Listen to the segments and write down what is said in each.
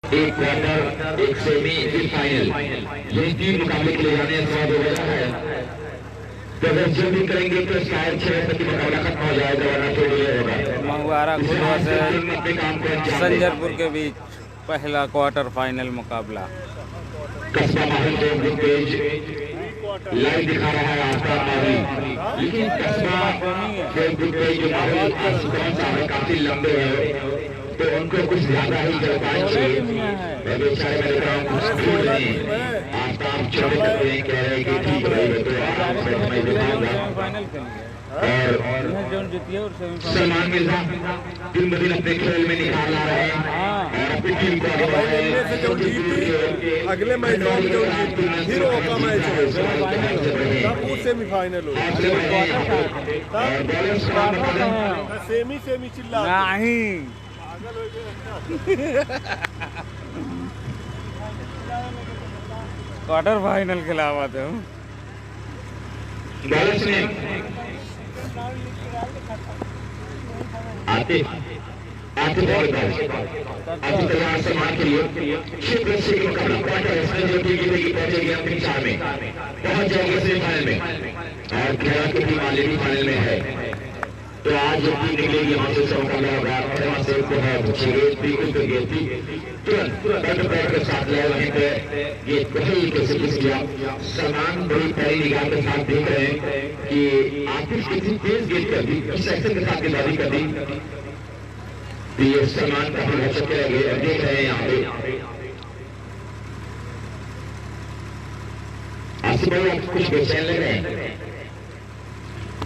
एक क्वार्टर, एक सेमी, फिर फाइनल, यही 3 मुकाबले के लिए जाने स्वाद हो गया है। तो अगर जल्दी करेंगे तो शायद 6 बजे तक मुकाबला खत्म हो जाएगा, वरना फिर ये होगा। मंगवारा खुर्द से संजरपुर के बीच पहला क्वार्टर फाइनल मुकाबला। कस्बा माहौल के ग्रुप पेज लाइव दिखा रहा है आफ्ताब माहौल, लेकिन कस्बा के ग्रुप पेज जो माहौल कौन सा है, काफी लंबे है, तो उनको कुछ ज्यादा ही जलपान चाहिए। बेचारे मेरे काम कुछ भूल नहीं, आफ्ताब छोटे कर रहे हैं, कह रहे हैं कि ठीक है तो आराम से मैं दिखाऊंगा। और सलमान मिर्जा दिन ब दिन अपने खेल में निखार ला रहे हैं और अपनी टीम को अगले मैच में जो हीरो का मैच है तब वो सेमीफाइनल हो, सेमी चिल्ला नहीं क्वार्टर फाइनल खिलावा थे आते तैयार सम्मान के लिए क्षेत्र से पहुंचेगी अंतिम चार में, पहुंच जाएगी सेमीफाइनल में और खेला की टीम ऑलरेडी फाइनल में है। तो आज जब टीम निकलेगी यहाँ से मुकाबला होगा, वहाँ से तुरंत बैट के साथ ले वहीं पे ये पहली कैसे किस किया। सलमान बड़ी पहली निगाह के साथ देख रहे हैं कि आखिर कितनी तेज गेंद कर दी, किस एक्शन के साथ गेंदबाजी कर दी। तो ये सलमान का हम चक्के लगे देख रहे हैं यहाँ पे आसिफ भाई कुछ बेचैन लग रहे हैं,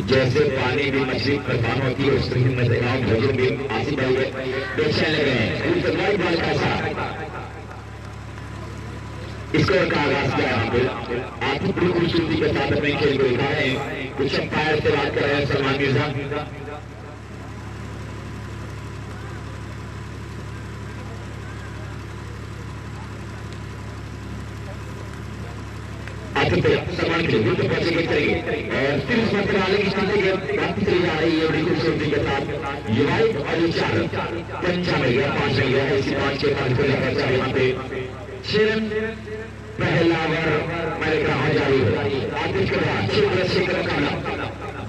जैसे पानी भी मछली परेशान होती है उस तरीके में भोजन भी आसिफ भाई बेचैन लग रहे हैं। बॉल का साथ स्कोर का आगाज किया यहाँ पे आसिफ बड़ी खूबसूरती के साथ अपने खेल को दिखा रहे हैं। कुछ अंपायर से बात कर रहे हैं सलमान मिर्जा। सलमान के लिए पहुंचेंगे करेंगे और फिर उस मत वाले की स्थिति बात चली जा रही है बड़ी खूबसूरती के साथ। युवाई और ये 4 पंचा में गया 5 में गया, इसी 5-6 5 को लेकर चाहे यहाँ पे 6 रन पहला ओवर मेरे कहा जारी है। आतिश के बाद 6 का मुकाबला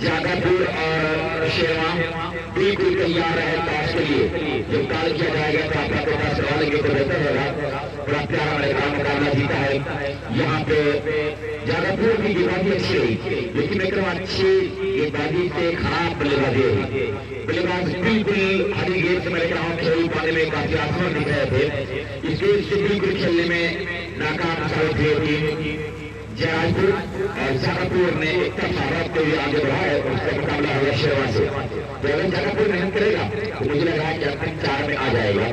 जागापुर और शेरवा बिल्कुल तैयार है टॉस के लिए। जब कॉल किया जाएगा तो आपका टॉस करवा लेंगे तो बेहतर होगा। बड़ा प्यारा मेरे का मुकाबला जीता है यहाँ पे। जागापुर की गेंदबाजी अच्छी रही, लेकिन एक अच्छी गेंदबाजी से खराब बल्लेबाजी हुई। बल्लेबाज बिल्कुल हरी गेंद से मेरे ग्राउंड खेल पाने में काफी आसान दिख रहे थे, इस गेंद से बिल्कुल खेलने में नाकाम साबित हुई थी। जयराजपुर और जागापुर ने एक तरफा रखते हुए आगे बढ़ा है, उसका मुकाबला होगा शेरवा से। तो अगर जागापुर मेहनत करेगा तो मुझे लग रहा है कि अंतिम 4 में आ जाएगा,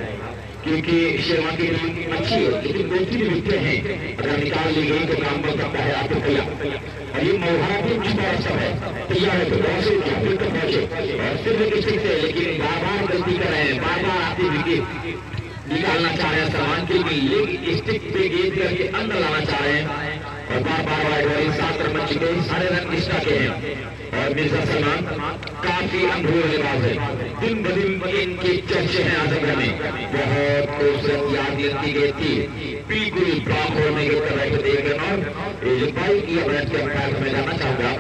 क्योंकि शेरवा की टीम अच्छी है लेकिन 2-3 विकेटें हैं, अगर निकाल ली गई तो काम बन सकता है आपको भैया। और ये मौहारा भी छुपा सब है तैयार है तो बहुत से फिर तो पहुंचे और फिर विकेट से, लेकिन बार-बार गलती कर रहे हैं, बार-बार आती विकेट निकालना चाह रहे हैं सलमान की लेग स्टिक पे गेंद करके अंदर लाना चाह रहे हैं और बार-बार वाइड बॉल 7 रन बन चुके हैं, सारे रन निष्ठा के हैं। और मिर्जा सलमान काफी अनुभवी बल्लेबाज है, दिन ब दिन इनके चर्चे हैं आजमगढ़ में। बहुत खूबसूरत याद लेती गई थी, बिल्कुल ब्लॉक होने के तरह देख रहे और ये बाई की अवैध के अंपायर में जाना चाहूंगा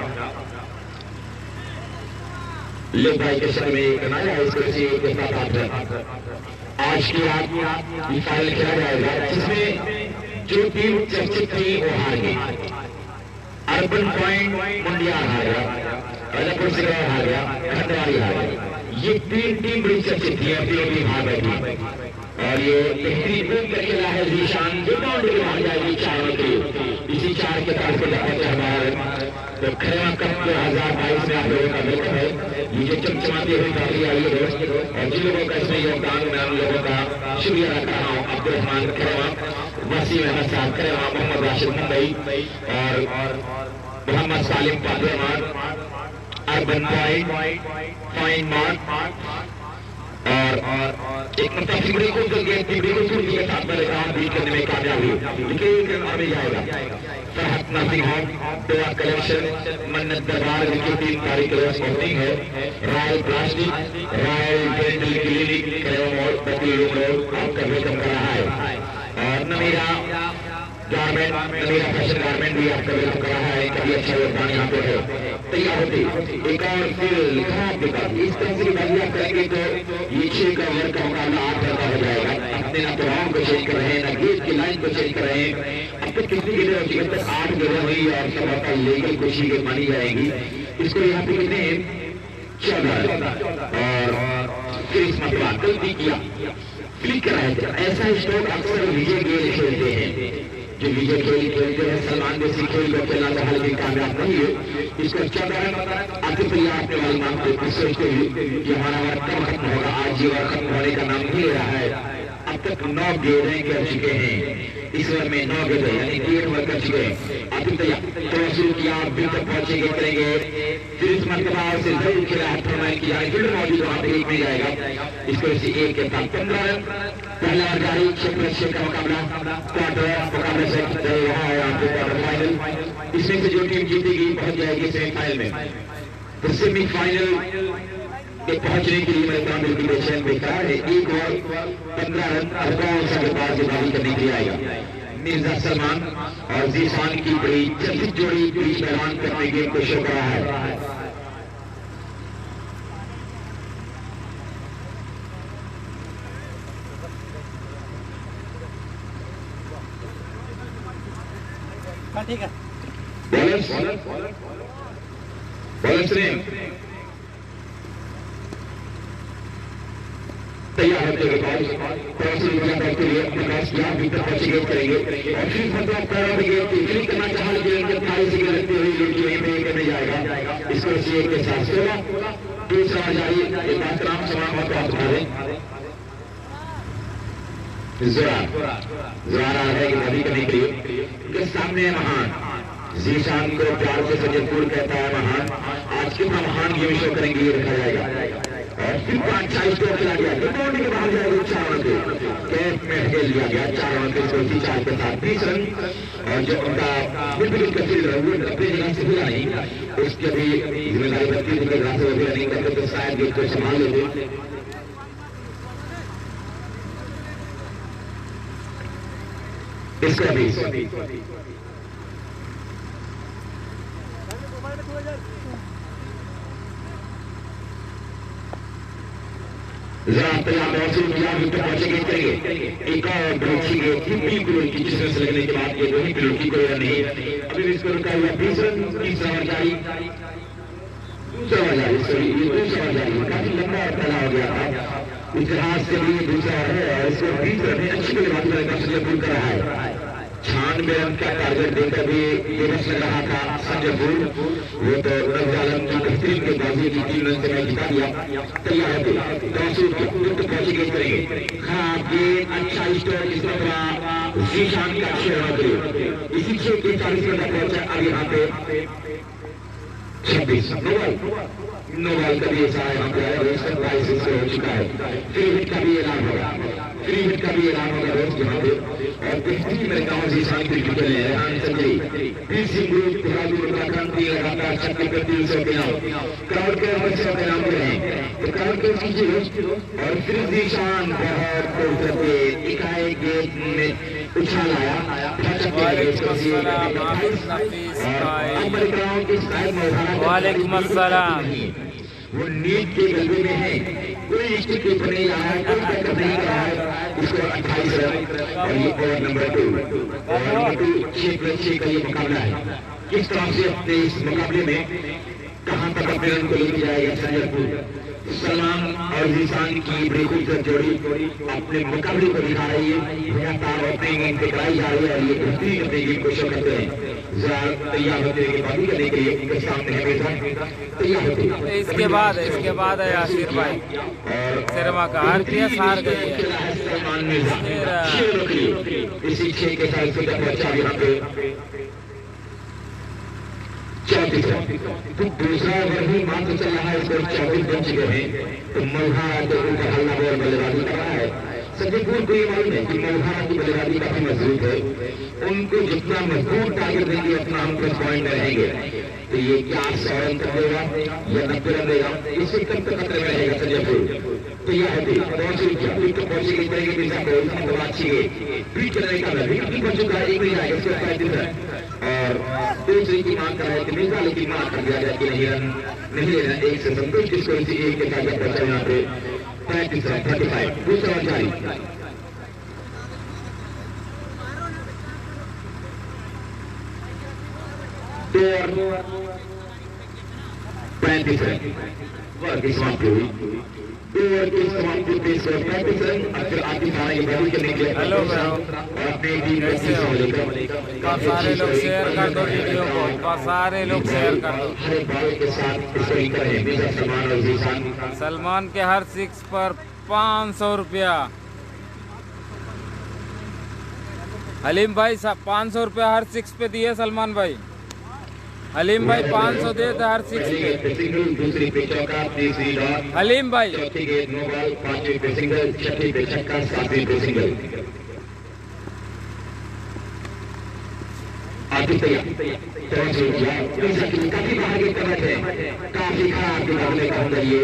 ले भाई के शब्द में बनाया है इसके साथ आज की रात ये फाइनल खेला जाएगा, जिसमें जो टीम चर्चित थी वो हार गई। अर्बन पॉइंट मुंडिया हार गया, अलीपुर से हार गया, खंडवाड़ी हार गया। ये 3 टीम बड़ी चर्चित थी, तीनों टीम हार बैठी और ये बेहतरीन का खेला है निशान जो बाउंड्री हार जाएगी 4 के लिए। इसी 4 के तरफ से तो खेमा कप 2022 में आप लोगों का वेलकम है। ये जो चमचमाती हुई ट्रॉफी आई है और जिन लोगों का इसमें योगदान मैं उन लोगों का शुक्रिया रख रहा हूँ। अब्दुल रहमान खेमा, वसीम अहमद साहब खेमा, मोहम्मद राशिद मुंबई और मोहम्मद सालिम पादरमान, अर्बन पॉइंट, फाइन मार्क और एक मतलब बड़ी खूबसूरती के साथ मेरे काम बीट करने में कामयाब हुई, लेकिन अभी जाएगा फरहत नसीम दुआ कलेक्शन मन्नत दरबार की 3 तारीख को ओपनिंग है। Royal plastic, royal dental clinic, आपका वेलकम कर रहा है। गारमेंट मेरा फैशन गारमेंट भी आपका वेलकम कर रहा है, कभी अच्छा योगदान यहाँ पे है। तैयार होते एक और फिर लिखा आपके पास इस तरह से बाजी आप करेंगे तो ये 6 का ओवर का मुकाबला 8 रन का हो जाएगा। अपने ना तो राउंड को चेंज कर रहे हैं, ना गेट की लाइन को चेंज कर रहे हैं। अब तक कितनी गेंदें हो चुकी है? 8 गेंदें हुई और सब का लीगल खुशी के मानी जाएगी। इसको यहाँ पे कितने 14 और फिर इस मतलब गलती किया क्लिक कर रहे थे। ऐसा स्ट्रोक अक्सर विजय गेल खेलते हैं, जो विजय खेल खेलते हैं। सलमान जैसी खेल को खेलना तो हालांकि कामयाब नहीं है। इसको 14 रन आते प्रिया अपने वाली मानते सोचते हुए कि हमारा ओवर कब खत्म होगा। आज ये ओवर खत्म होने का नाम नहीं ले रहा है। अब तक 9 गेंदें कर चुके हैं, इस ओवर में 9 गेंदें यानी 3 ओवर कर चुके हैं। आदित्य तो शुरू किया, अभी तक पहुंचेंगे करेंगे। फिर इस मरतबा से जरूर खेला हाथ किया, फील्ड मौजूद वहां पे 1 में जाएगा। इसको इसी 1 के साथ 15 रन। पहला ओवर जारी 6+6 का मुकाबला क्वार्टर मुकाबले से चल रहा है यहाँ पे क्वार्टर फाइनल। इसमें से जो टीम जीतेगी पहुंच जाएगी सेमीफाइनल में। तो सेमीफाइनल के पहुंचने के लिए मेरे काम बिल्कुल बेचैन बेकार है। 1 ओवर 15 रन कौन सा गेंदबाज बाजी करने के लिए आएगा। मिर्जा सलमान और जीशान की बड़ी चर्चित जोड़ी बीच मैदान पर अपने गेम को शो कर रहा है। ठीक है बॉलर्स ने तैयार होते हुए के लिए अपने पास क्या भीतर पहुंचे करेंगे और फिर मतलब पैरों में गेंद क्लिक करना चाहा लेकिन थाली से लगते हुए लड़की वहीं पे करने जाएगा। इसको सीए के साथ 16 दूसरा जारी एक बात नाम समान हो तो आप उठाए ज़रा है कि नदी करने के लिए के सामने महान जीशान को प्यार से सजदपुर कहता है महान। आज कितना महान गेम शो करेंगे ये रखा जाएगा। और फिर 5-4 स्कोर खिला गया के बाहर जाएगा 4 रन पे कैप में खेल लिया गया 4 रन पे 4 के साथ 20 रन। और जो उनका बिल्कुल का फील्ड है वो अपनी जगह से हिला नहीं, उसकी भी जिम्मेदारी बनती है कि रास्ते में नहीं करते तो शायद गेट को संभाल लेते। इसका भी जरा तैयार मौसम किया पहुंचेंगे करेंगे। एक और बिल्कुल उनकी जिसमें से लगने के बाद ये वही बिल्कुल कोई नहीं। अभी भी इसको रुका हुआ 20 रन। तीसरा ओवर जारी दूसरा ओवर जारी काफी लंबा पहला हो गया था। इतिहास के लिए दूसरा है और इसको 20 रन अच्छी बल्लेबाजी का संजय कर रहा है। 96 रन का टारगेट देकर भी बेबस लग रहा था संजय पुर। वो तो नवजालन की बेहतरीन के बाजी की 3 रन से मैं जिता दिया। तैयार होते पहुंचे गेंद करेंगे खराब गेंद अच्छा स्टोर इस तरह जीशान का शेयर करिए। इसी 6 के 40 रन का पहुंचा। अब यहाँ पे 26 नोबल का भी ऐसा यहाँ पे रोज 27 से हो चुका है। फ्री हिट का भी ऐलान होगा रोज यहाँ पे। और बेहतरीन मेरे गाँव जीशान क्रिकेट खेले हैं संजय पीसी ग्रुप उत्तराखंड की लगातार 36 के नाम क्राउड के 100 के नाम रहे तो क्राउड के कीजिए। और फिर जीशान बहुत एकाएक गेंद में उछाल आया वालेकुम अस्सलाम। वो नीट के गलबे में है, कोई स्टिक के ऊपर नहीं रहा है, कोई बैकअप नहीं रहा है। उसको 28 रन और ये ओवर नंबर 2 6+6 का ये मुकाबला है। किस तरह से अपने इस मुकाबले में कहां तक अपने रन को लेके जाएगा संजय। सलमान और जीशान की बड़ी खूबसूरत जोड़ी अपने मुकाबले को दिखा रही है। लगातार अपने गेम पे कराई जा रही है और ये बेहतरीन अपने गेम को शो करते हैं। तैयार होते हैं बाजी करने के लिए उनके सामने है बेटा तैयार होते हैं। इसके बाद है यासिर भाई सिरमा का आरपीएस हार गई है। सलमान मिर्जा इसी 6 के साथ से पहुंचा यहाँ पे 34 तो दूसरा ओवर ही मात्र चल रहा है। इसको 34 बन चुके हैं। तो मल्हारा के ऊपर हल्ला बोल बल्लेबाजी कर रहा है। संजयपुर को ये मालूम है कि मल्हारा की बल्लेबाजी काफी मजबूत है। उनको जितना मजबूत टारगेट देंगे उतना हम प्लस पॉइंट में रहेंगे। तो ये क्या 100 रन कर देगा या 90 रन देगा इससे कम तो खतरे में रहेगा संजयपुर। तैयार होते विकेट पहुंचे इस तरह के मिर्जा को अच्छी ट्वीट करने का विकेट बन चुका है। एक नहीं आएगा इसके 35 रन और दूसरी की मांग कर रहे थे मिर्जा, लेकिन मांग कर दिया गया कि नहीं रन नहीं लेना, एक से संतोष जिसको इसी एक के साथ पहुंचा यहाँ पे 35 रन 35। दूसरा ओवर जारी, दो ओवर 35 रन वर्ग की समाप्ति हुई। दो ओवर की समाप्ति 35 रन। अब फिर आती मारा ये बॉलिंग करने के लिए हेलो और अपने टीम को लेकर बहुत सारे लोग शेयर कर दो वीडियो को, बहुत सारे लोग शेयर कर दो। हर बॉल के साथ स्कोरिंग करें मिर्जा सलमान और जीशान। सलमान के हर 6 पर 500 रुपया। हलीम भाई 500 रुपया हर 6 पे दिए सलमान भाई। हलीम भाई 500 दे थे हर 6 पे। सिंगल, दूसरी पे चौका, तीसरी डॉट, हलीम भाई चौथी गेंद नो बॉल, पांचवी पे सिंगल, छठी पे छक्का, सातवीं पे सिंगल। काफी बाहर गेंद कर रहे थे, काफी खराब मुकाबले का अंदर ये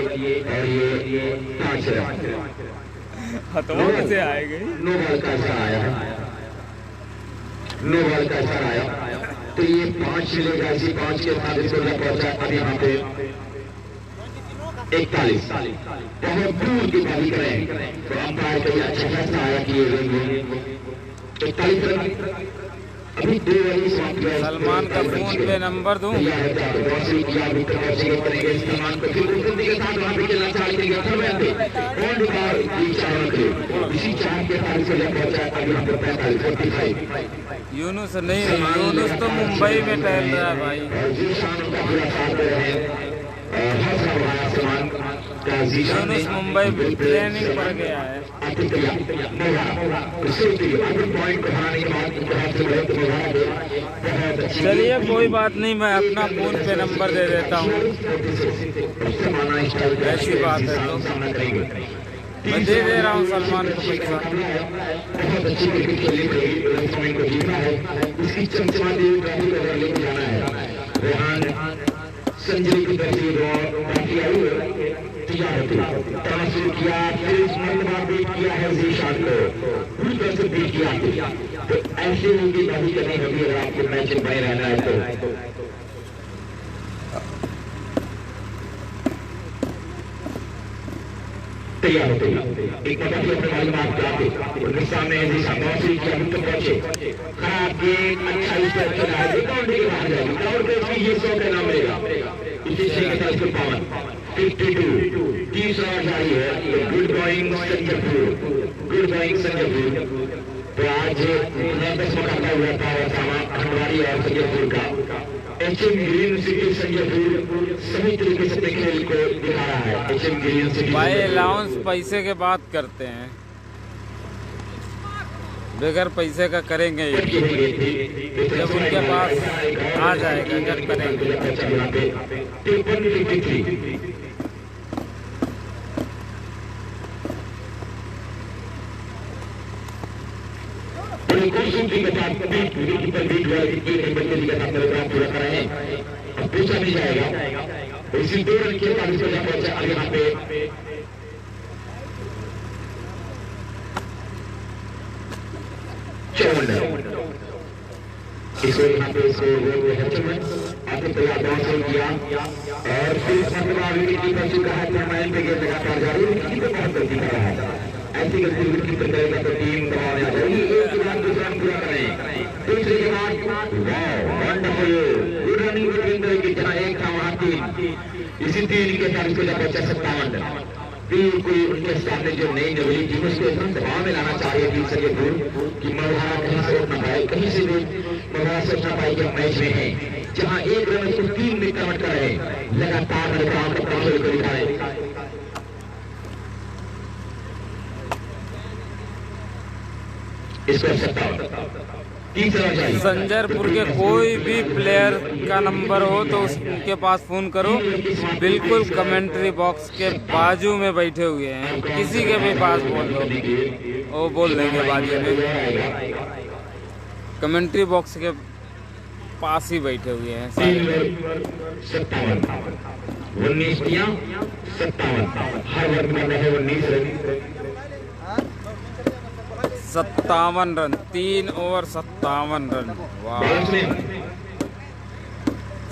और ये 5 रन। हथवा कैसे आएगी? नो बॉल का इशारा आया, नो बॉल का इशारा आया तो ये 5 मिलेगा। इसी 5 के साथ इसको पहुंचा अब यहाँ पे 41 बहुत दूर की बाजी करें तो अंपायर का अच्छा फैसला आया कि ये 41 रन। अभी 2 ओवर समाप्त हुआ। सलमान का फोन पे नंबर दूं? सलमान को फिर के साथ वहां पे खेलना चालू करेंगे इसी 4 के साथ इसको पहुंचा अब यहाँ पे 45। यूनुस नहीं, यूनुस तो मुंबई में टहल रहा है भाई। यूनुस मुंबई ट्रेनिंग पर गया है। चलिए कोई बात नहीं, मैं अपना फोन पे नंबर दे देता हूँ। ऐसी बात है तो मैं दे दे रहा हूँ सलमान को पैसा। बहुत अच्छी क्रिकेट खेलनी पड़ेगी, को जीतना है, इसकी चमचमाती ट्रॉफी को लेकर जाना है। रेहान संजय की तरफ बाकी आई तैयार होती शुरू किया, फिर इस मरतबा बीट किया है जीशान को, पूरी तरह से बीट किया तो ऐसे उनकी बाजी करनी होगी अगर आपको मैच में बने रहना है तो। तैयार होते एक पता भी अपने मालूमात कराते उनके सामने जीशान बाउंड्री किया तो पहुंचे खराब गेंद, अच्छा इस पर खेला है बाउंड्री के बाहर जाएगी और फिर ये 100 का नाम मिलेगा। इसी के साथ इसको पावन 52 तीसरा जारी है। गुड बॉइंग संजयपुर, गुड बॉइंग संजयपुर। तो आज दस मुकाबला हुआ था अखबारी और संजयपुर का। HM ग्रीन सिटी संजयपुर सभी तरीके से खेल को दिखा रहा है। HM ग्रीन सिटी भाई अलाउंस पैसे के बात करते हैं, बगैर पैसे का करेंगे ही। जब उनके पास आ जाएगा जब करेंगे। पूरा कर रहे हैं, अब पूछा नहीं जाएगा। इसी 2 रन के बाद इसको पहुंचा अब यहाँ पे 54 इसको यहाँ पे आपने तैयार बाउंस किया और फिर विकेट बन चुका है। टूर्नामेंट में गेंद लगातार जारी, विकेट पर बहुत गलती कर रहा है। ऐसी गलती विकेट पर करेगा तो टीम दबाव में आ जाएगी। एक के बाद दूसरा रन पूरा करें, दूसरे के बाद wonderful good running between the wicket, जहाँ एक था वहाँ 3। इसी 3 के साथ इसको जब बचा 57 बिल्कुल उनके सामने जो नई नवली टीम उसको एकदम दबाव में लाना चाहिए टीम संजयपुर कि मरवाड़ा कहीं से उठ ना पाए, कहीं से भी मरवाड़ा सोच ना पाए कि हम मैच में है। जहाँ एक रन उसको 3 में कन्वर्ट कर रहे लगातार काम को दिखाए। इसको 57 संजयपुर के कोई भी प्लेयर का नंबर हो तो उसके पास फोन करो, बिल्कुल कमेंट्री बॉक्स के बाजू में बैठे हुए हैं। किसी के भी पास बोल दो, वो बोल देंगे बाजू में, कमेंट्री बॉक्स के पास ही बैठे हुए हैं सारे। 19 या 57 हर वर्ग में रहे 19 रन 57 रन 3 ओवर 57 रन। वाह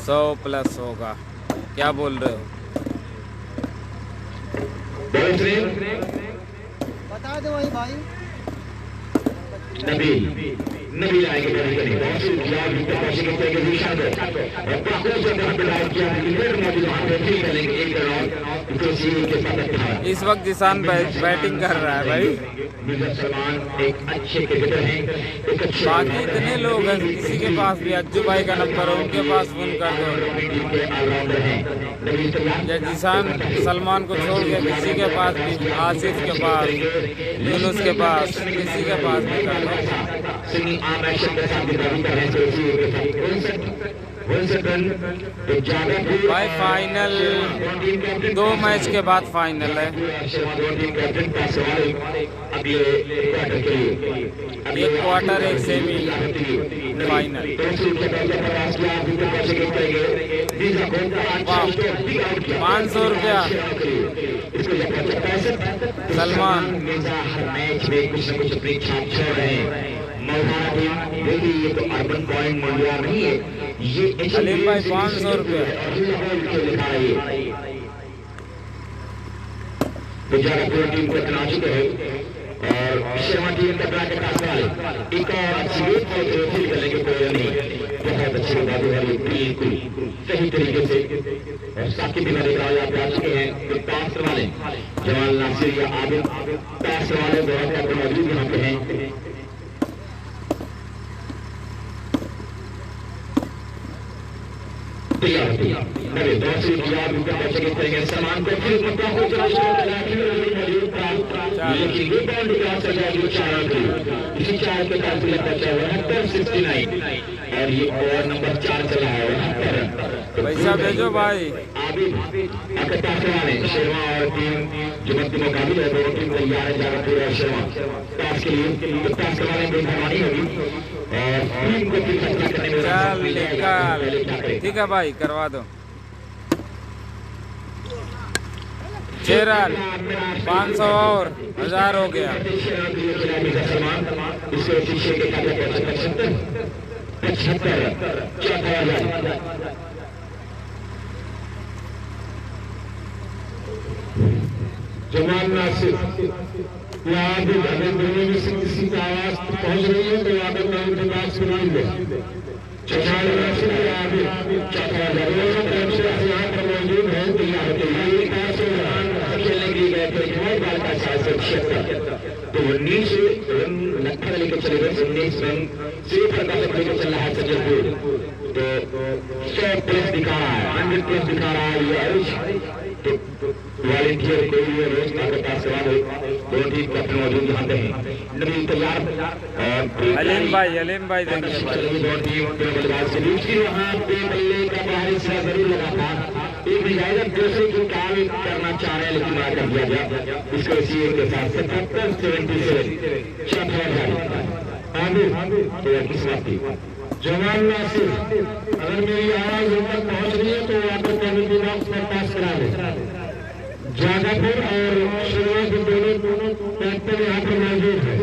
100 प्लस होगा, क्या बोल रहे हो? बता दो वही भाई। नबील आएंगे बहुत सी निशान और पाखों से किया मौजूद वहां पे फील करेंगे एक रन के साथ। इस वक्त जिसान बैटिंग कर रहा है भाई। सलमान एक अच्छे क्रिकेटर हैं, एक अच्छे बाकी इतने लोग हैं, किसी के पास भी अज्जू भाई का नंबर हो उनके पास फोन कर दो। या जिसान सलमान को छोड़ के किसी के पास भी, आसिफ के पास, यूनुस के पास, किसी के पास भी कर दो। भाई फाइनल 2 मैच के बाद फाइनल है। एक क्वार्टर एक सेमी फाइनल। 500 रुपया सलमान। हर मैच में कुछ न कुछ अपनी छाप छोड़ रहे हैं। ये तो अर्बन पॉइंट मंडिया नहीं है, ये अलीम भाई 500 रुपया। तो ज्यादा पूरी टीम को इतना चुके हैं और शर्मा टीम का के पास वाले एक और अच्छी फील करने के कोई नहीं। बहुत अच्छी बात है, बिल्कुल सही तरीके से और साकिब भी हमारे आप आ चुके हैं। तो पास वाले जवान नासिर या आबिद पास वाले बहुत मौजूद यहाँ पे हैं। सलमान को फिर इसी 4 के साथ 69 और ये ओवर नंबर 4 चला है। पैसा भेजो भाई। शर्मा और टीम जो मध्य मुकाबले है, दोनों टीम तैयार है। जारापुर और शर्मा टॉस के लिए टॉस करवाने में बेईमानी होगी और टीम को फिर फैसला करने में चल निकाल। ठीक है भाई, करवा दो। 6 रन 500 और 1000 हो गया। इसके पीछे के 75 जमाल नासिर यहाँ भी अगर दोनों में से किसी की आवाज पहुंच रही है तो आगे मैं उनके बात सुनाएंगे। जमाल नासिर यहाँ पर मौजूद है तो यहाँ खेलने के लिए गए थे। बहुत बार का 776 तो 19 रन लगभग लेकर चले गए। 19 रन सिर्फ लेकर चल रहा है सज्जनपुर। तो 100 प्लस दिखा रहा है, 100 प्लस दिखा रहा है ये। तो वॉलंटियर कोई भी रोज का सवाल हो, दोनों टीम कैप्टन मौजूद यहाँ पे हैं। नबील तैयार अलीम भाई देंगे दोनों टीम के बल्लेबाज से दूसरी वहाँ पे बल्ले का बाहरी हिस्सा जरूर लगा था। एक इजाजत दूसरे की कॉल करना चाह रहे हैं लेकिन ना कर दिया गया। इसको इसी के साथ 77 चौथा जवान नासिर अगर मेरी आवाज उन तक पहुंच रही है तो आपको कम्युनिटी बॉक्स में पास करा दें। जागापुर और शुरुआत दोनों कैप्टन यहाँ पर मौजूद है।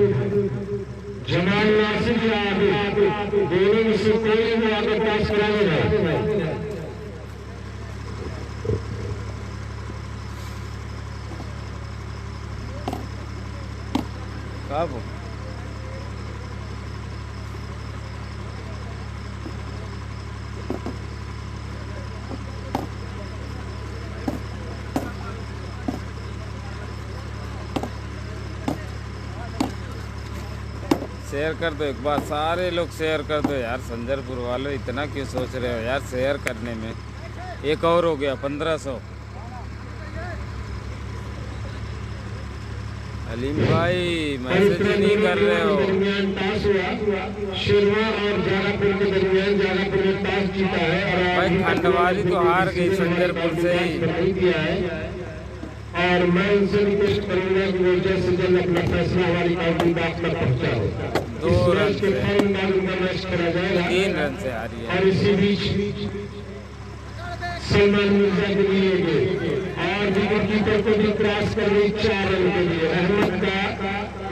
जमाल नासिर या आबिद दोनों में से कोई वो आगे पास करा देगा। कब शेयर कर दो एक बार, सारे लोग शेयर कर दो यार। संजरपुर वालों इतना क्यों सोच रहे हो यार शेयर करने में। एक और हो गया 1500। अलीम भाई मैसेज ही नहीं कर रहे हो। शर्मा और जागापुर के दरमियान जागापुर ने टॉस जीता है भाई खंडवारी तो हार गई संजरपुर से ही। और मैं उनसे रिक्वेस्ट करूंगा कि वो जल्द से जल्द अपना फैसला हमारी काउंटिंग बॉक्स तक पहुंचाओ। 2 रन के फौरन बाद उनका मैच करा जाएगा। 3 रन से हारी है। और इसी बीच सलमान मिर्जा के लिए और विकेट कीपर को भी क्रॉस कर रही 4 रन के लिए। अहमद का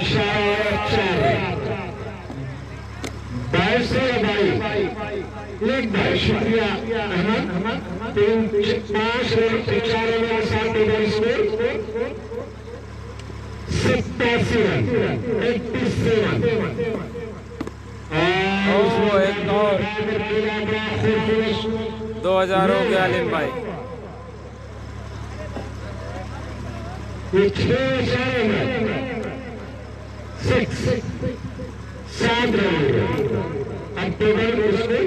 इशारा 4 22 से 22 भाई शुक्रिया अहमद। 5 रन 4 रन के साथ टेबल स्कोर 87 रन 87। एक और 2000 हो गया आलिम भाई। ये 7 रन अब टेबल उसको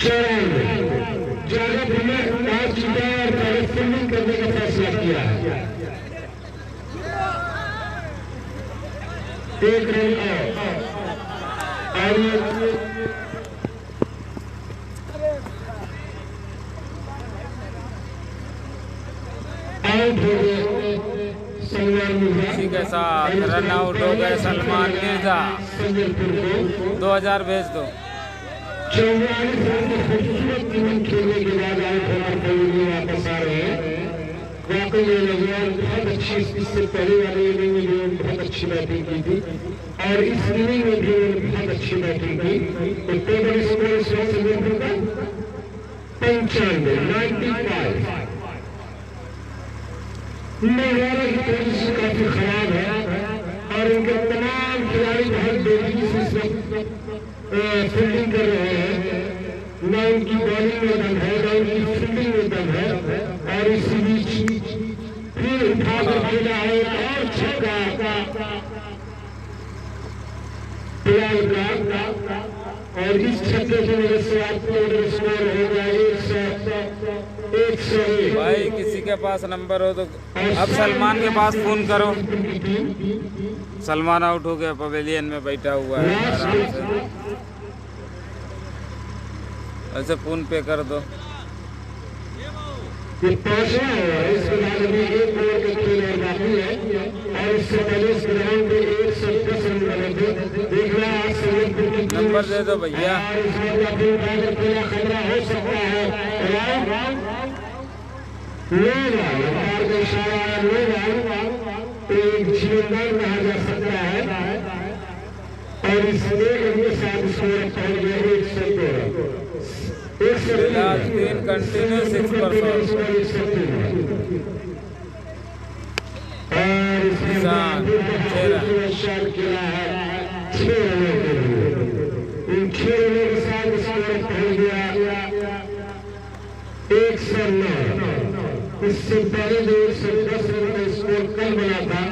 94 ज्यादा भूमि आज चुका और फील्डिंग करने का फैसला किया है। 1 रन और आउट हो गए सलमान मिर्जा। इसी के साथ रन आउट हो गए सलमान मिर्जा। 2000 भेज दो। 44 रन की खूबसूरत इनिंग खेलने के बाद आउट होकर पवेलियन वापस आ रहे हैं। वाकई ये नौजवान बहुत अच्छी, इससे पहले वाली इनिंग में भी बहुत अच्छी बैटिंग की थी और इस इनिंग में भी बहुत अच्छी बैटिंग की। तो टेबल स्कोर इस वक्त सलमान का 95। मेघवाला की पोजीशन काफी खराब है और उनके तमाम खिलाड़ी बहुत बेहतरीन से फील्डिंग कर रहे हैं। न उनकी बॉलिंग में दम है, न उनकी फील्डिंग में दम है और इसी बीच फिर उठाकर खेला है और छक्का बिलाल का और इस छक्के की वजह से आपको स्कोर हो गया 101। भाई किसी के पास नंबर हो तो अब सलमान के पास फोन करो। सलमान आउट हो गया, पवेलियन में बैठा हुआ है आराम से। ऐसे फोन पे कर दो। ये पांचवा हुआ है, इसके बाद अभी 1 ओवर का खेल और बाकी है और इससे पहले इस ग्राउंड में 110 रन बने थे। देख रहा है नंबर दे दो भैया। और इसमें काफी खेला खतरा हो सकता है। अंपायर का इशारा है, एक जीवनदान कहा जा सकता है और इस 1 रन के साथ स्कोर पहुंच गया 113। 3 कंटिन्यू 6%। और इसमें शॉट किया है 6 रनों के लिए। इन 6 रनों के साथ स्कोर पहुंच गया 109। इससे पहले जो 110 रन का स्कोर कल बना था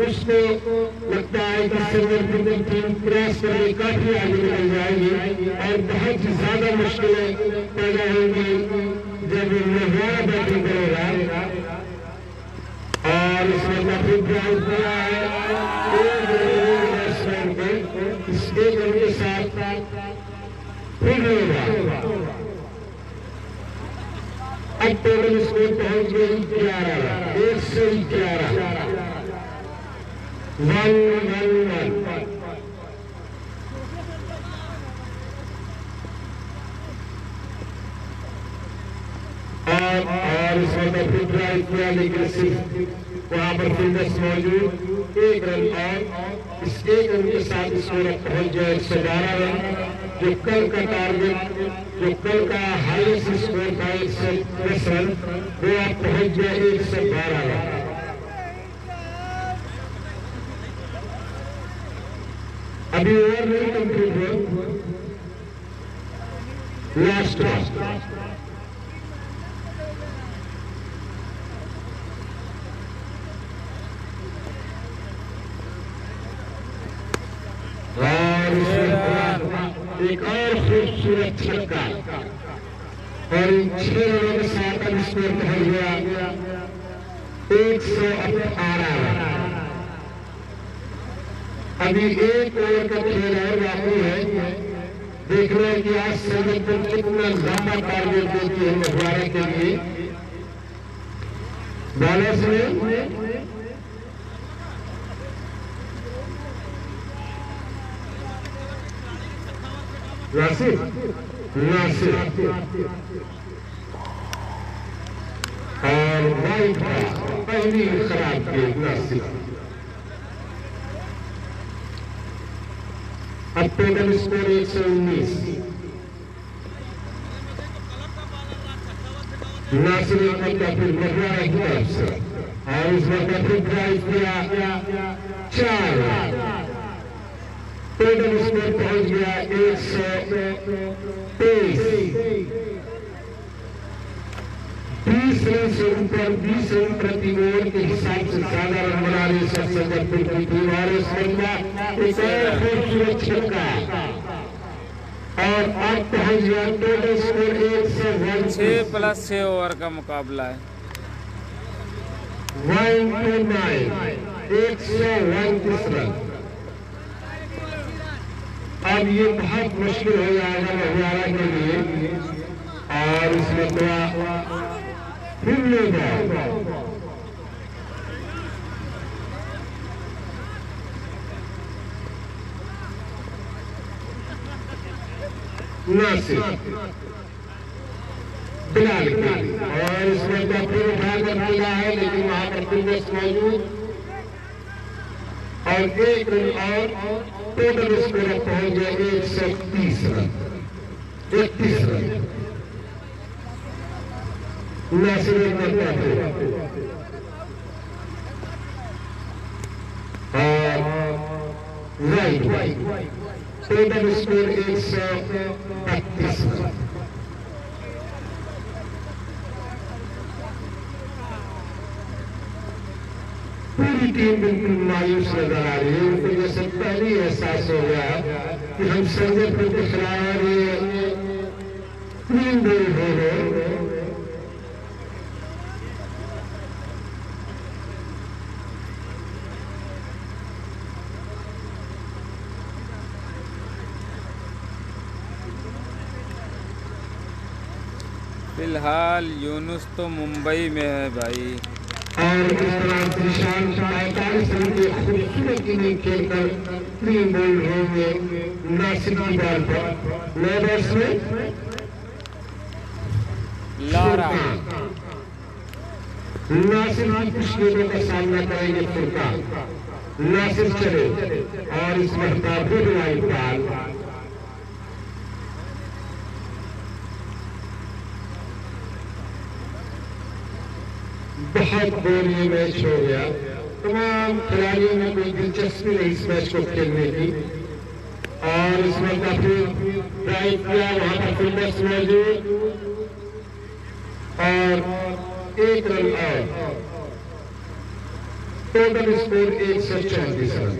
उसको लगता है कि सिल्वर टीम क्रॉस करके काफी आगे निकल जाएगी और बहुत ही ज्यादा मुश्किलें पैदा होंगी जब मेघवाला बैटिंग करेगा। और इसमें काफी ड्राइव किया है 1 रन पे। इस 1 रन के साथ फिर होगा। अब टेबल स्कोर पहुंच गई 11, 111। 1-1-1 और इसमें तो फिर ड्राइव किया लेकिन सिर्फ वहां पर फील्डर्स मौजूद। 1 रन और इस 1 रन के साथ स्कोर पहुंच जाए 112 रन। जो कल का टारगेट, जो कल का हाईएस्ट स्कोर था 110 रन, वो आप पहुंच गया 112 रन। अभी ओवर नहीं कंप्लीट हुआ, लास्ट और एक और खूबसूरत छक्का और इन 6 रनों के साथ अब स्कोर पहुंच गया 118 रन। अभी 1 ओवर का खेल और बाकी है। देख रहे हैं कि आज संगठन कितना लंबा टारगेट देती है मछुआरे के लिए। बॉलर्स में राशिद नासिर और वाइट का पहली खराब के नासिर। अब टोटल स्कोर 119। नासिर का फिर मकबरा की तरफ से और इस मौका फिर ड्राइव किया 4। टोटल स्कोर पहुंच गया 123। 20 रन से ऊपर 20 रन प्रति ओवर के हिसाब से ज्यादा रन बना रही संजयपुर की टीम और इस मौका एक और खूबसूरत छक्का और अब पहुंच गया टोटल स्कोर 101। 6+6 ओवर का मुकाबला है। 129 129 रन। अब ये बहुत मुश्किल हो जाएगा महुआरा के लिए और इसमें थोड़ा फिर लेगा नासिर बिलाल और इसमें तो फिर उठाकर मिला है लेकिन वहां पर फिटनेस मौजूद और 1 रन और टोटल स्कोर पहुंच गया 130 रन 31 रन। नासिर एक मरता है और राइट टोटल स्कोर 132 रन। पूरी टीम बिल्कुल मायूस नजर आ रही है। उनको जैसे पहले एहसास हो गया कि हम संजयपुर के खिलाफ ये 3 गोल हो गए। फिलहाल यूनुस तो मुंबई में है भाई और इस तरह निशान 45 रन के खूबसूरत इनिंग खेलकर 3 बॉल होंगे नासिर की बॉल पर। नए बैट्समैन लारा नासिर की कुछ गेंदों का सामना करेंगे फुरकान। नासिर चले और इस मरता फिर वाइड बॉल। बहुत बोरिंग मैच हो गया। तमाम खिलाड़ियों में कोई दिलचस्पी नहीं इस मैच को खेलने की और इसमें काफी ड्राइव किया वहां पर फिटनेस मौजूद और 1 रन और टोटल स्कोर 134 रन।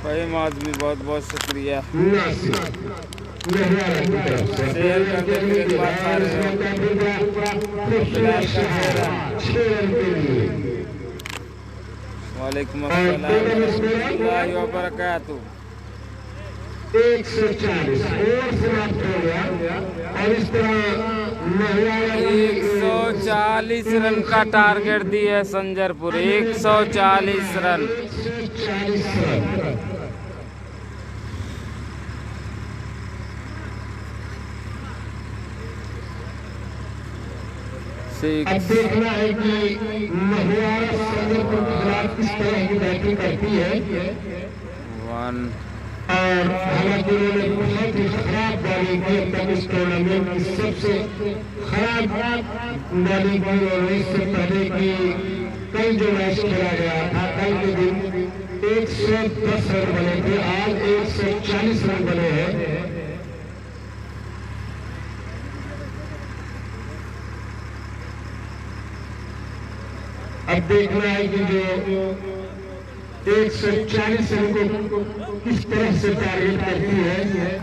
भाई आदमी बहुत बहुत शुक्रिया। नासिर महुआरा की तरफ से शेयर करने के बाद सारे 6 रन के लिए। वालेकुम अस्सलाम व बरकातहू। 140 ओवर समाप्त हो गया और इस तरह महुआरा 140 रन का टारगेट दिया है संजयपुर। 140 रन। 140 रन। अब देखना है कि महुआरा संजयपुर के खिलाफ किस तरह की बैटिंग करती है। 1 और हालांकि उन्होंने बहुत ही खराब बॉलिंग की अब तक इस टूर्नामेंट की सबसे खराब बॉलिंग की और इससे पहले की कल जो मैच खेला गया था कल के दिन 110 रन बने थे, आज 140 रन बने हैं। अब देखना है कि जो 140 रन को किस तरह से टारगेट करती है।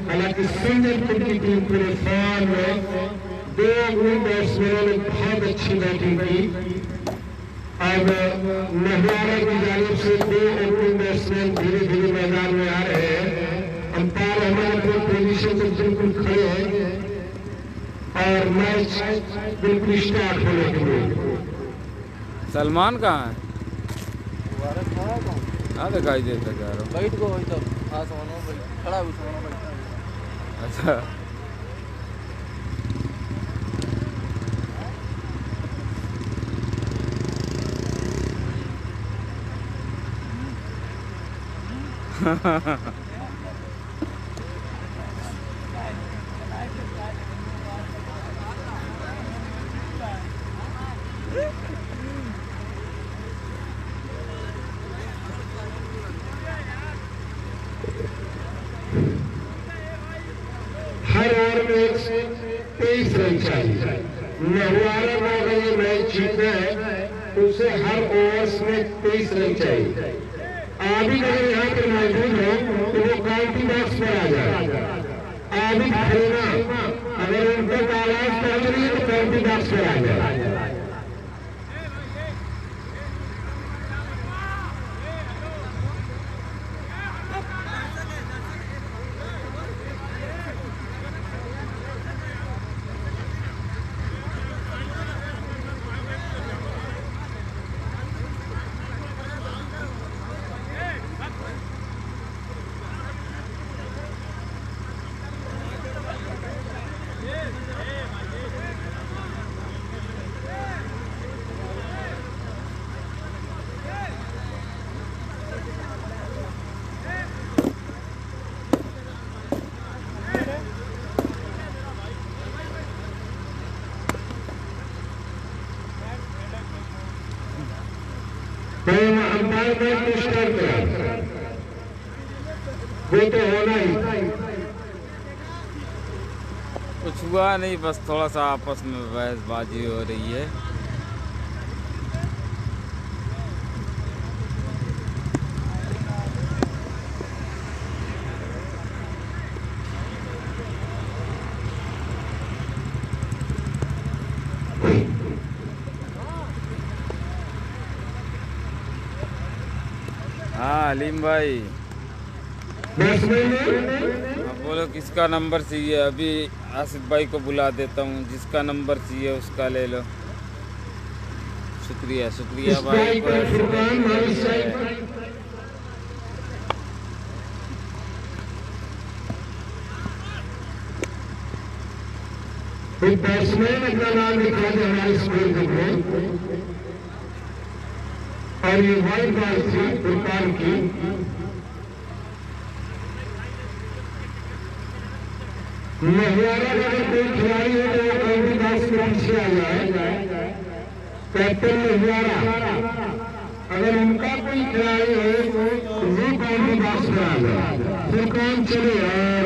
हालांकि संजयपुर की टीम पूरे फॉर्म में 2 बैट्समैनों ने बहुत अच्छी बैटिंग की। अब महुआरा की जानिब से 2 ओपनिंग बैट्समैन धीरे धीरे मैदान में आ रहे हैं। अंपायर हमारे अपनी पोजीशन पर बिल्कुल खड़े हैं और मैच बिल्कुल स्टार्ट होने के लिए। सलमान कहाँ है? हाँ दिखाई देता जा रहा हूँ। बैठ को खड़ा अच्छा हर ओवर में 23 रन चाहिए। नहुआरा को अगर ये मैच जीतना है तो उसे हर ओवर्स में 23 रन चाहिए। आबिद अगर यहाँ पर मौजूद हो तो वो काउंटी बॉक्स पर आ जाए। आबिद खेलना अगर उन तक आवाज पहुंच रही है तो काउंटी बॉक्स पर आ जाए। अंपायर मैच को स्टार्ट करा, वो तो होना ही। कुछ हुआ नहीं, बस थोड़ा सा आपस में बहसबाजी हो रही है। हाँ अलीम भाई, बोलो किसका नंबर चाहिए? अभी आसिफ भाई को बुला देता हूँ, जिसका नंबर चाहिए उसका ले लो। शुक्रिया शुक्रिया भाई। बैट्समैन अपना नाम लिखा दे हमारे स्कोर बुक में, और ये वाइड बॉल थी फुरकान की। नहुआरा का अगर कोई खिलाड़ी हो तो वो काउंटी बॉक्स में पीछे आ जाए। कैप्टन नहुआरा, अगर उनका कोई खिलाड़ी हो तो वो काउंटी बॉक्स में आ जाए। फुरकान चले और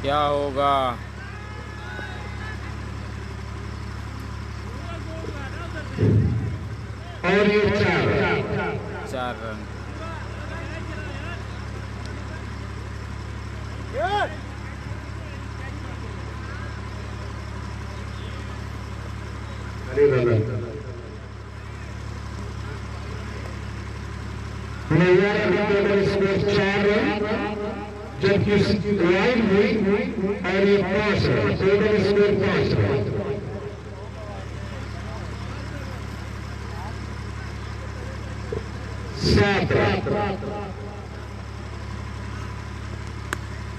क्या होगा? और ये 4 रन। चार रन, जबकि वाइड हुई और ये 5 रन, टोटल स्कोर 5 रन।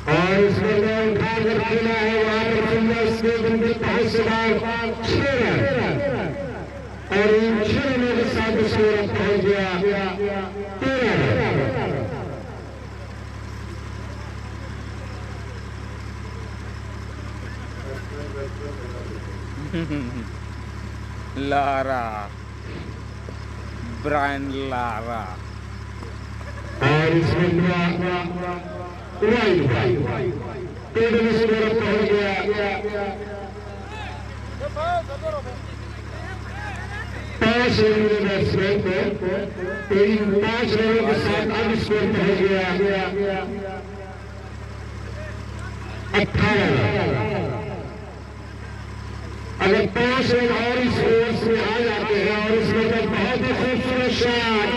और इसमें जो उठाकर खेला है वहां पर सुंदर स्कोर उनके 5 से बाहर 6 रन, और इन 6 रनों के साथ स्कोर पहुंच गया 13 रन। Lara, Brian Lara. और इसमें वाइड टोटल स्कोर पहुंच गया 5 रन के बैट्समैन को। 5 रनों के साथ अब स्कोर पहुंच गया 18 रन। अगर 5 रन और इस ओवर्स में आ जाते हैं और इसमें तो बहुत ही खूबसूरत शॉट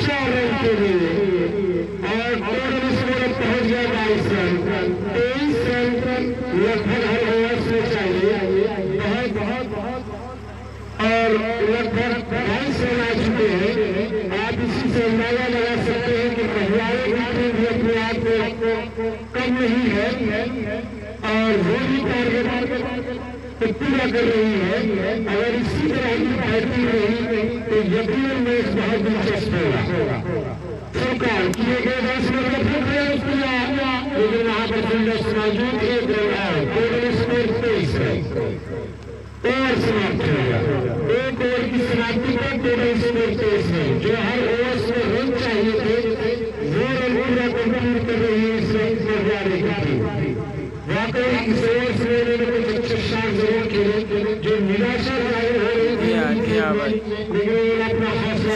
4 रन के लिए, और टोटल स्कोर पहुंच गया 22 रन। 23 रन लगभग हर ओवर्स में चाहिए, बहुत और लगभग 22 रन आ चुके हैं। आप इसी से अंदाजा लगा सकते हैं कि विक्रम भी अपने आप को कम नहीं है और वो भी टारगेट तो पूरा कर रही है। अगर इसी तरह की फाइटिंग रही तो यकीनन में इस बहुत दिलचस्प होगा। सरकार किए गए फैसले को फिर प्रयास किया, लेकिन वहां पर फिल्डर्स मौजूद एक टोटल स्कोर 23 रन और समाप्त हो गया। एक ओवर की समाप्ति पर टोटल स्कोर 23 रन, जो हर ओवर में रन चाहिए थे वो रन पूरा कंप्लीट कर रही है इस रन को जारी की। वाकई इस ओवर से उन्होंने कुछ अच्छे शॉट जरूर खेले जो निराशा जाहिर हो रही थी, लेकिन अपना हौसला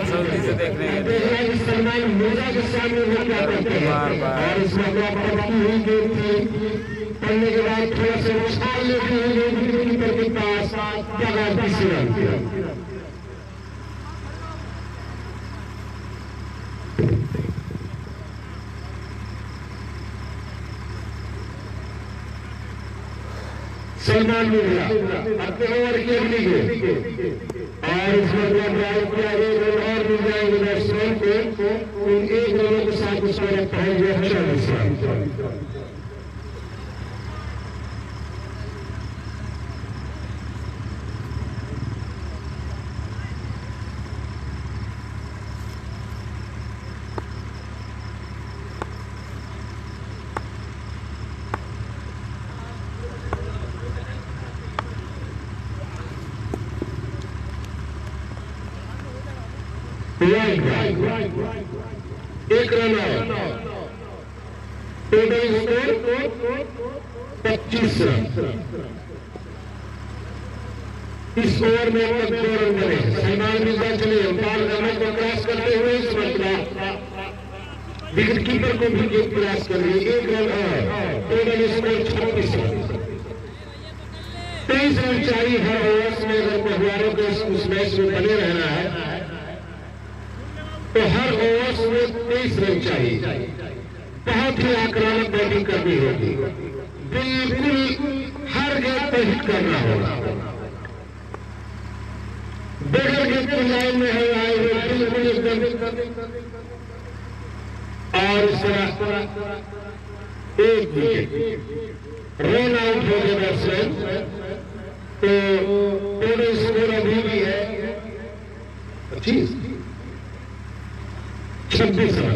सऊदी से देखने के लिए सलमान मिर्जा के सामने वो क्या करते हैं और इस मौका पर की हुई गेम थी पढ़ने के बाद थोड़ा सा उछाल लेती हुई विकेटकीपर के पास जगह तीसरी रन किया। सलमान मिर्जा अपने ओवर की अगली गेम और इस पर ड्राइव किया एक रन और मिल जाएंगे बैट्समैन को, उन एक रनों के साथ उस पर पहुंच गया 40 रन। एक रन टोटल स्कोर 25 रन। इस ओवर में अब तक 2 रन बने। सलमान मिर्जा चले अंपायर गमन को क्रॉस करते हुए इस मरतबा विकेटकीपर को भी गेंद क्रॉस कर रही है। 1 रन और टोटल स्कोर 36 रन। 23 रन चाहिए हर ओवर में अगर पहलवानों को उस मैच में बने रहना है तो हर ओवर में 23 रन चाहिए। बहुत ही आक्रामक बैटिंग करनी होगी, बिल्कुल हर गेंद पर हिट करना होगा। बगैर गेंद की लाइन में है आए हुए बिल्कुल एकदम और इस तरह एक विकेट रन आउट हो गए बैट्समैन। तो टोटल स्कोर अभी भी है 26 रन।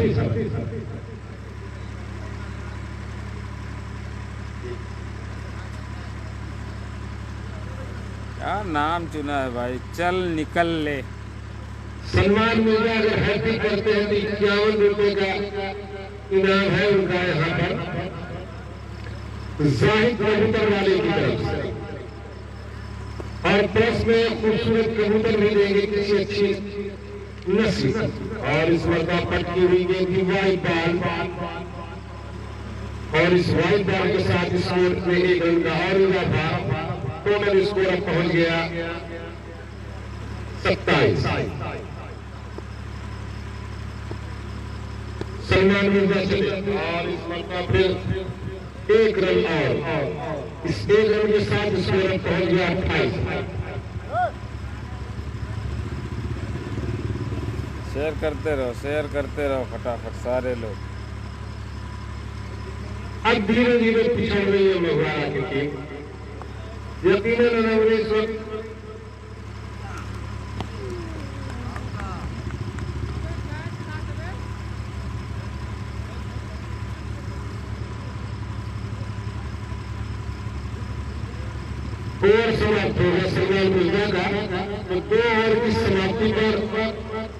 क्या नाम चुना है भाई, चल निकल ले। सलमान मिर्जा अगर हैट्रिक करते हैं तो 51 रुपए का इनाम है उनका यहाँ पर जाहिद कबूतर वाले की तरफ से, और प्लस में खूबसूरत कबूतर भी देंगे किसी अच्छी नस्ल। और इस मरतबा पटकी हुई गेंद की वाइड बॉल और इस वाइड बॉल के साथ स्कोर में 1 रन का और इजाफा। टोटल स्कोर अब पहुंच गया 27। सलमान मिर्जा चले और इस मरतबा फिर 1 रन और इस 1 रन के साथ स्कोर अब पहुंच गया 28। शेयर करते रहो फटाफट सारे लोग। अब धीरे धीरे पिछड़ रही है मघवारा की टीम। यकीनन इस वक्त ओवर समाप्त हो गया सलमान मिर्जा का। तो 2 ओवर की समाप्ति पर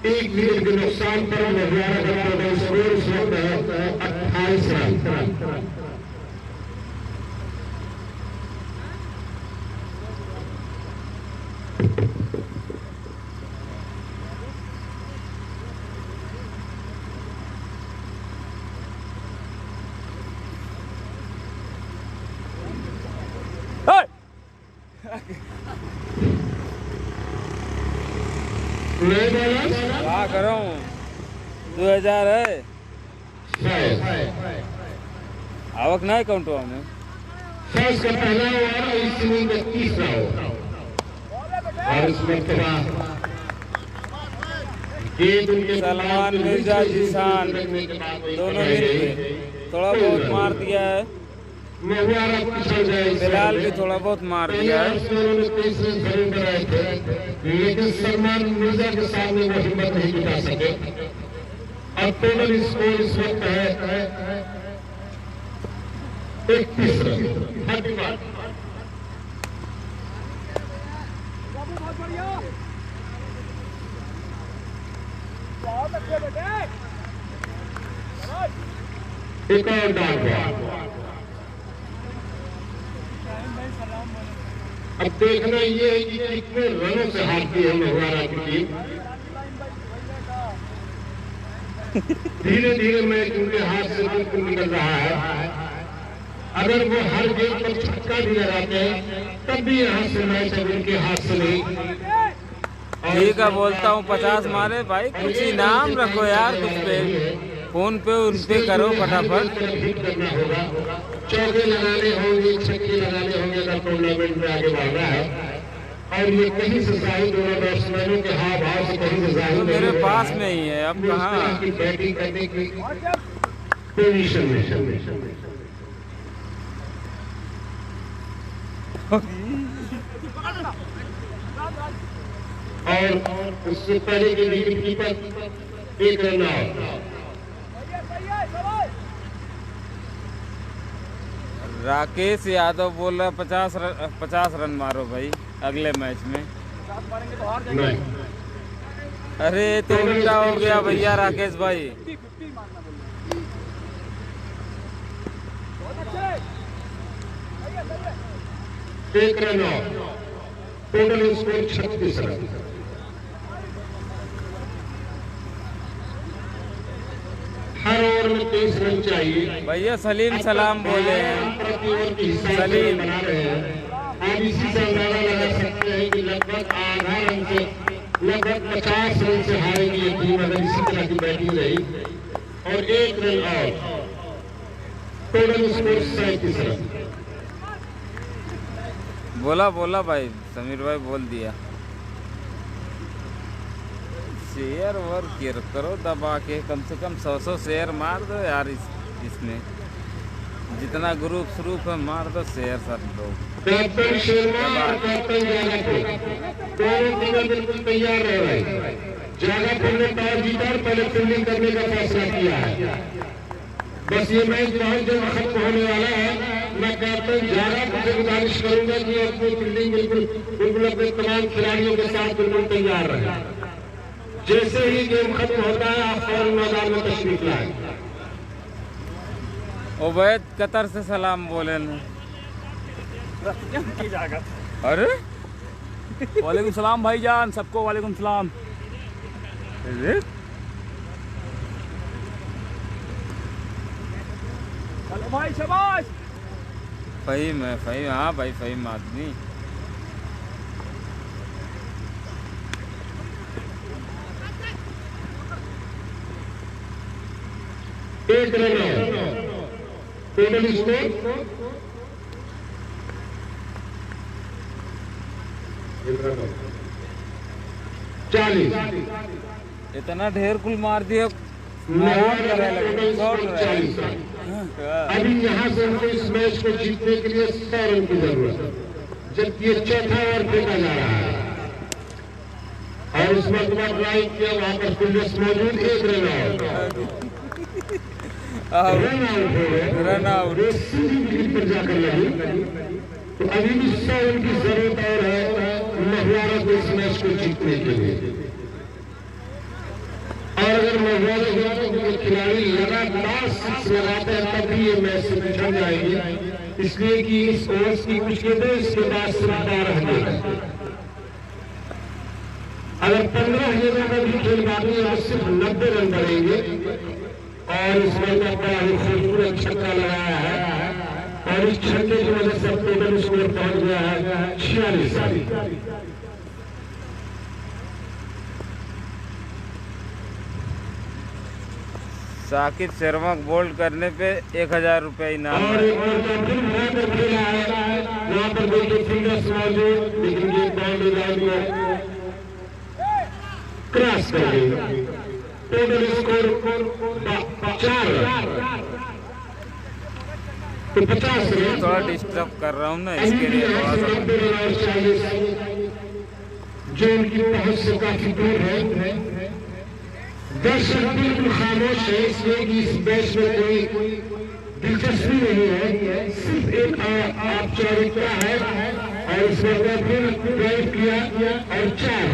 1 विकेट के नुकसान पर मघवारा का टोटल स्कोर इस वक्त है 28 रन। क्या करूं, 2000 है आवक नहीं काउंट हुआ हमने। फर्स्ट का पहला ओवर और इस इनिंग का तीसरा ओवर और इस मरतबा सलमान मिर्जा जीशान दोनों मिलके थोड़ा बहुत मार दिया है। बिलाल भी थोड़ा बहुत मार दिया है। लेकिन सलमान मिर्जा के सामने वो हिम्मत नहीं जुटा सके। अब टोटल स्कोर इस वक्त है 31 रन। एक और डाल हुआ। अब देखना ये है कि कितने रनों से हारती है महुआरा की टीम। धीरे धीरे मैच उनके हाथ से बिल्कुल निकल रहा है। अगर वो हर गेंद पर छक्का भी लगाते हैं तब भी यहाँ से मैच उनके हाथ से नहीं। ठीक है, बोलता हूँ 50 मारे भाई, कुछ इनाम रखो यार, कुछ पे फोन पे उन पे करो फटाफट। करना होगा, चौके लगाने होंगे, छक्के लगाने होंगे अगर टूर्नामेंट में आगे बढ़ रहा है। और ये कहीं से जाहिर दोनों बैट्समैनों के हाव भाव से कहीं से जाहिर मेरे पास में ही है। अब कहाँ की बैटिंग करने की पोजीशन में और उससे पहले के wicket keeper 1 run out. Rakesh Yadav बोल रहा 50 रन मारो भाई अगले मैच में। नहीं, अरे तो उल्टा हो गया भैया राकेश भाई। एक run out. Total score 36 run. हर ओवर में 23 रन चाहिए भैया। सलीम सलाम बोले हैं। सलीम बना रहे हैं। आप इसी से अंदाजा लगा सकते हैं कि लगभग आधा रन से लगभग 50 रन से हारेगी ये टीम अगर इसी तरह की बैटिंग रही। और 1 run out. Total score 37 run. बोला भाई, समीर भाई बोल दिया। शेयर और केयर करो दबा के, कम से कम 100 शेयर मार दो यार इसमें। जितना ग्रुप श्रूप है मार दो शेयर सब लोग। कैप्टन शर्मा और कैप्टन जागापुर दोनों बिल्कुल तैयार रह रहे हैं। जागापुर ने टॉस जीता और पहले फील्डिंग करने का फैसला किया है। बस ये मैच बहुत जल्द खत्म होने वाला है। मैं कैप्टन जागापुर से गुजारिश करूंगा कि अपनी फील्डिंग बिल्कुल अपने तमाम खिलाड़ियों के साथ बिल्कुल तैयार रहे। जैसे ही गेम खत्म होता है आप फौरन मैदान में तशरीफ लाएं। उबैद कतर से सलाम बोले न। अरे वालेकुम सलाम भाईजान, सबको वालेकुम सलाम। चलो भाई शाबाश। फहीम है, फहीम, हाँ भाई फहीम आदमी। एक रन टोटल स्कोर 40। इतना ढेर कुल मार दिया। अभी यहाँ से हमको इस मैच को जीतने के लिए 100 रन की जरूरत है, जबकि ये चौथा ओवर फेंका जा रहा है। और उस वक्त बाद ड्राइव किया, वहां पर फील्डर्स मौजूद। 1 रन आउट। रन आउट सीधी विकेट पर जाकर लगी। तो अभी भी 100 रन की जरूरत और है महुआरा को इस मैच को जीतने के लिए। और अगर महुआरा के खिलाड़ी लगातार 6 लगाते हैं तब भी ये मैच से पिछड़ जाएंगे, इसलिए कि इस ओवर्स की कुछ गेंदें इसके बाद सिर्फ 12 गेंदें। अगर 15 गेंदों का भी खेल बाकी है सिर्फ 90 रन बढ़ेंगे। और इस मैच में बड़ा ही खूबसूरत छक्का लगाया है और इस छक्के की वजह से टोटल स्कोर पहुंच गया है 46 रन। साकिब शर्मा बोल्ड करने पे 1000 रुपये इनाम। और खेला है वहां पर देखिए फील्डर्स मौजूद, लेकिन ये बाउंड्री लाइन को क्रॉस कर गई। टोटल स्कोर 4 तो 50 रन। थोड़ा डिस्टर्ब कर रहा हूँ ना, इसके लिए थोड़ा सा जो उनकी पहुंच से काफी दूर है। दर्शक बिल्कुल खामोश है, इसलिए कि इस मैच में कोई दिलचस्पी नहीं है, सिर्फ एक औपचारिकता है। और इस बार फिर ड्राइव किया और 4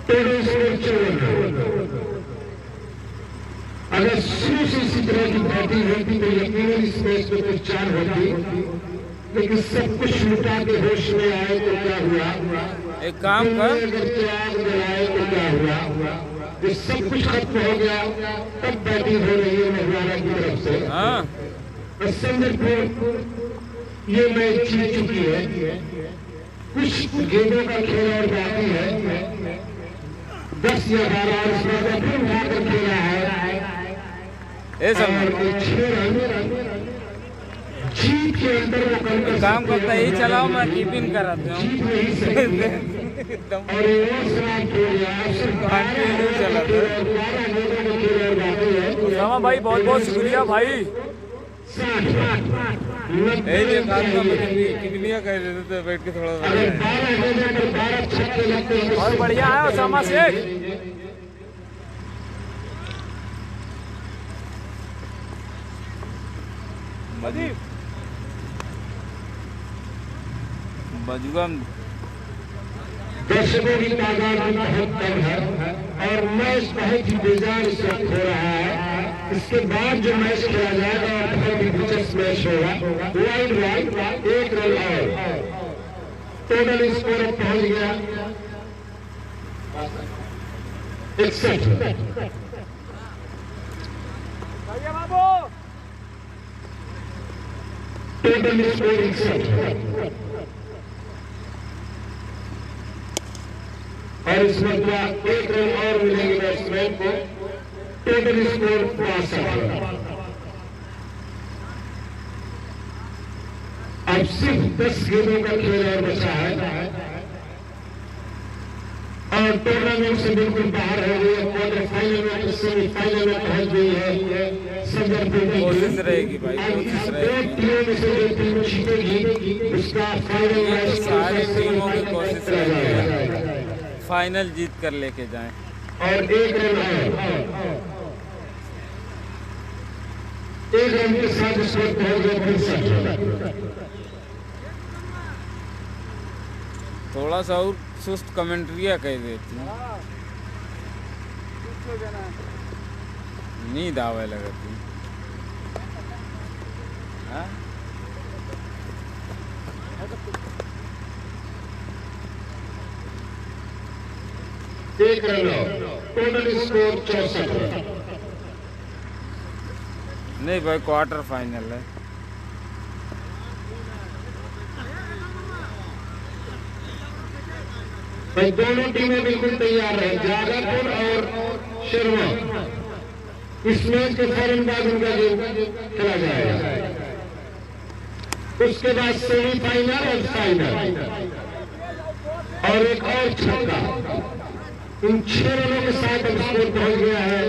टोटल स्कोर 54। अगर शुरू से इसी तरह की बैटिंग होती तो यकीनन इस मैच में कुछ 4 होती, लेकिन सब कुछ लुटा के होश में आए तो क्या हुआ? एक काम कर, अगर त्याग दिलाए तो क्या हुआ? जब सब कुछ खत्म हो गया तब बैटिंग हो रही है महिवाड़ा की तरफ से। हाँ संदरपुर ये मैच जीत चुकी है। कुछ गेंदों का खेल और बाकी है, 10 या 12 और इसमें फिर उठाकर खेला है। ऐसा 6 रन जीत के अंदर वो कंकर काम करता ही चलाओ, मैं कीपिंग कराता हूँ। जीत नहीं सकते। और रामा भाई बहुत बहुत शुक्रिया भाई। कितनिया कह देते थे बैठ के थोड़ा और बढ़िया है ओसामा शेख। बजुआ दर्शकों की तादाद भी बहुत कम है और मैच बहुत ही बेजान इस वक्त हो रहा है। इसके बाद जो मैच खेला जाएगा और बहुत ही दिलचस्प मैच होगा। वाइड 1 रन और टोटल स्कोर पहुंच गया 61। टोटल स्कोर 61 और इस वक्त 1 रन और मिलेंगे बैट्समैन को। Total score 62। अब सिर्फ 10 गेंदों का खेल और बचा है और टूर्नामेंट से बिल्कुल बाहर हो गई है। क्वार्टर फाइनल में सेमीफाइनल में पहुंच गई है संदरपुर की कोशिश रहेगी भाई, कोशिश रहेगी। टीमों में से जो टीम जीतेगी उसका फाइनल मैच सारी टीमों की कोशिश रहेगी फाइनल जीत कर लेके जाएं। और 1 रन के साथ इस वक्त पहुंच गए 65। थोड़ा सा और सुस्त कमेंट्रिया कह देती हूँ, नींद आवे लगती। हाँ? 1 रन टोटल स्कोर 64। नहीं भाई क्वार्टर फाइनल है। भाई दोनों टीमें बिल्कुल तैयार है, जागरपुर और शर्मा। इस मैच के फौरन बाद उनका गेम खेला जाएगा। उसके बाद सेमीफाइनल और फाइनल और एक और छक्का। इन 6 रनों के साथ अब स्कोर पहुंच गया है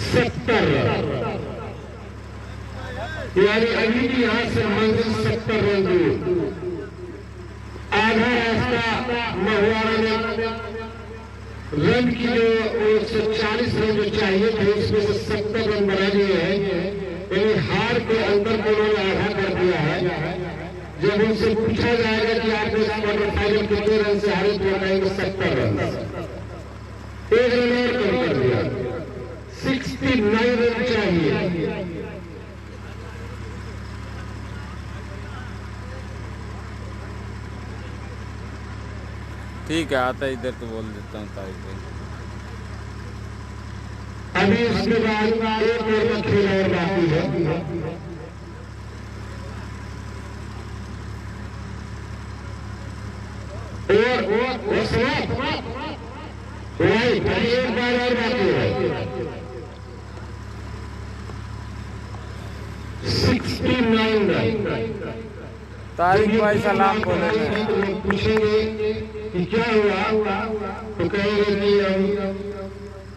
70 रन, यानी अभी भी यहां से मंजिल 70 रन दूर। आधा रास्ता महिवाड़ा ने रन की जो 140 रन जो चाहिए थे उसमें से 70 रन बना दिए हैं, यानी हार के अंदर को उन्होंने आधा कर दिया है। जब उनसे पूछा जाएगा कि आपने इस क्वार्टर फाइनल कितने रन से हारे तो बताएंगे 70 रन। 1 रन और कम कर दिया, 69 रन चाहिए। ठीक है, आता इधर तो बोल देता हूँ तारीख। अभी उसके बाद 1 ओवर का खेल और बाकी है। और समाप्त, अभी 1 बार और बाकी है। 69 रन तारिक भाई सलाम बोले थे। लोग पूछेंगे कि क्या हुआ, तो कहेंगे कि हम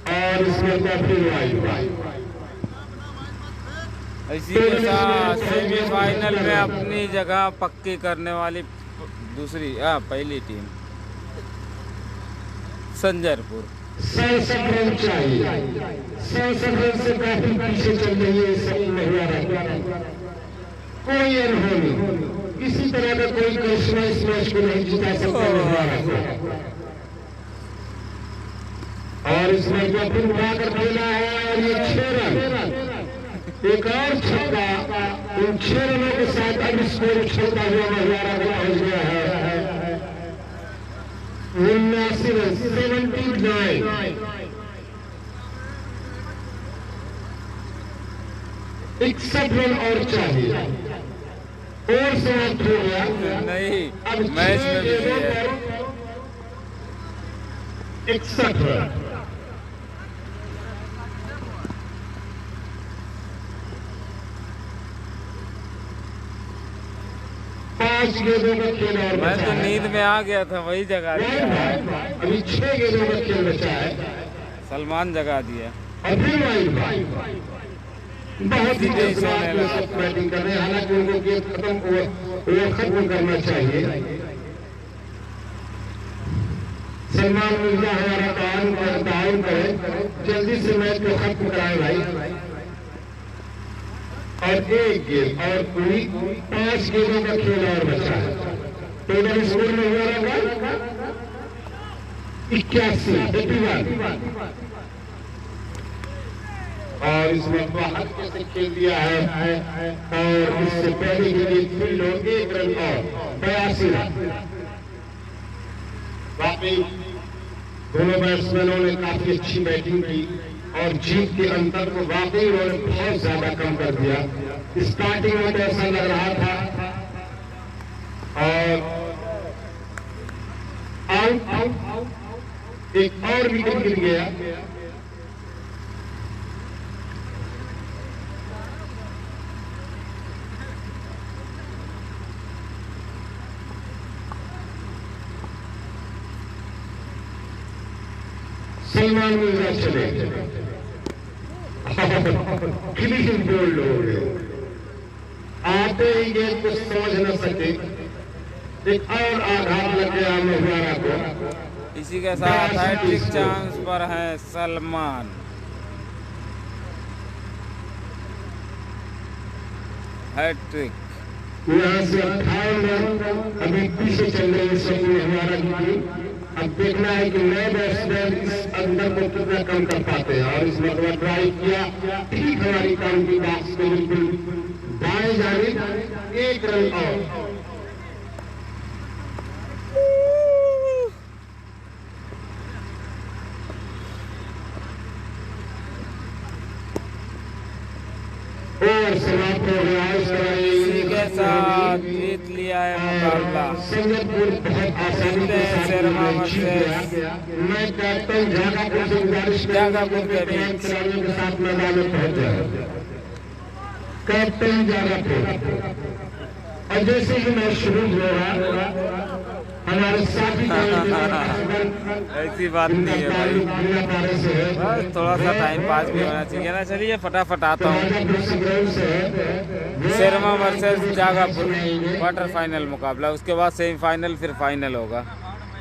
और इसमें क्या फिर आई। इसी के साथ सेमीफाइनल में अपनी जगह पक्की करने वाली पहली टीम संजरपुर। 67 रन चाहिए, 67 रन से काफी पीछे चल रही है सब महिला। कोई अनहोनी, किसी तरह का कोई करिश्मा इस मैच को नहीं जिता सकता महिला। और इस मैच में फिर उठाकर खेला है और ये 6 रन, एक और छक्का, उन 6 रनों के साथ अब स्कोर उछलता हुआ महिला को पहुंच गया है 79 रन, 79। 61 रन और चाहिए और समाप्त हो गया। नहीं, अब मैच में भी है 61 रन। पांच गेंदों का खेल और मैं बचा तो है। नींद में आ गया था, वही जगा दिया। अभी 6 गेंदों का खेल बचा है सलमान जगा दिया। और फिर वाइड बहुत ही तेज बैटिंग कर रहे हैं। हालांकि उनको गेंद ओवर खत्म करना चाहिए। सलमान मिर्जा हमारा ताउन करे, जल्दी से मैच को खत्म कराए भाई। और एक गेंद और पूरी 5 गेंदों का खेल और बचा है। टोटल स्कोर में हुआ रहेगा 81। और इस वक्त हल्के से खेल दिया है और इससे पहले के लिए फील्ड हो 1 रन और 82 रन। वाकई दोनों बैट्समैनों ने काफी अच्छी बैटिंग की और जीत के अंतर को वाकई उन्होंने बहुत ज्यादा कम कर दिया। स्टार्टिंग में तो ऐसा लग रहा था और आउट, एक और विकेट गिर गया। सलमान मिर्जा चले क्लीन बोल्ड हो गए। आते ही गेंद को समझ न सके, एक और आघात लग गया महिवारा को। इसी के साथ हैट्रिक चांस पर है सलमान। हैट्रिक यहाँ से 58 रन अभी पीछे चल रही है सब महिवारा की टीम। अब देखना है कि नए बैट्समैन इस अंदर को कितना कम कर पाते हैं। और इस मतलब ट्राई किया, ठीक हमारी काम की बॉक्स में बिल्कुल दाएं जानिब 1 रन और। और समाप्त हो गया। इसी के साथ जीत लिया है मुकाबला। संजयपुर बहुत आसानी के साथ जीत गया। मैं कैप्टन झागापुर से गुजारिश करूंगा खिलाड़ियों के साथ मैदान में पहुंच जाए। कैप्टन झागापुर। और जैसे ही मैच शुरू हुआ हमारे साथी ऐसी बात नहीं है भाई, बस थोड़ा सा टाइम पास भी होना चाहिए ना। चलिए फटाफट आता हूँ। शेरमा वर्सेस जागापुर क्वार्टर फाइनल मुकाबला, उसके बाद सेमीफाइनल, फिर फाइनल होगा।